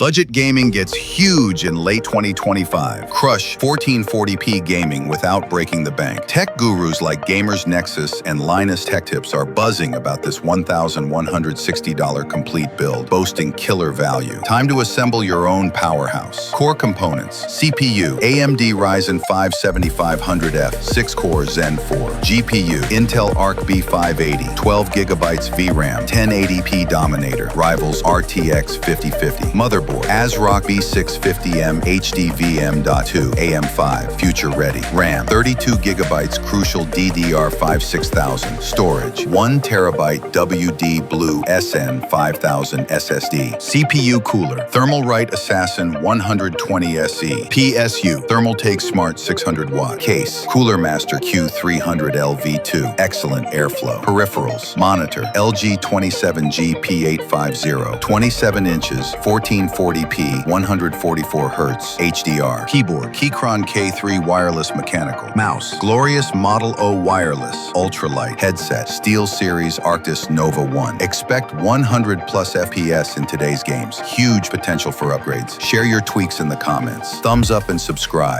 Budget gaming gets huge in late 2025. Crush 1440p gaming without breaking the bank. Tech gurus like Gamers Nexus and Linus Tech tips are buzzing about this $1,160 complete build, boasting killer value. Time to assemble your own powerhouse. Core components: CPU, AMD Ryzen 5 7500F, 6-core Zen 4. GPU, Intel Arc B580, 12GB VRAM, 1080p Dominator, rivals RTX 5050. Motherboard, ASRock B650M HDVM.2 AM5, future ready. RAM, 32GB Crucial DDR5 6000. Storage, 1TB WD Blue SN5000 SSD. CPU cooler, Thermalright Assassin 120 SE. PSU, Thermaltake Smart 600W. Case, Cooler Master Q300 LV2. Excellent airflow. Peripherals, monitor, LG 27G P850, 27 inches, 1440p, 144Hz, HDR. Keyboard, Keychron K3 wireless mechanical. Mouse, Glorious Model O wireless, ultralight. Headset, SteelSeries Arctis Nova 1. Expect 100+ FPS in today's games. Huge potential for upgrades. Share your tweaks in the comments. Thumbs up and subscribe.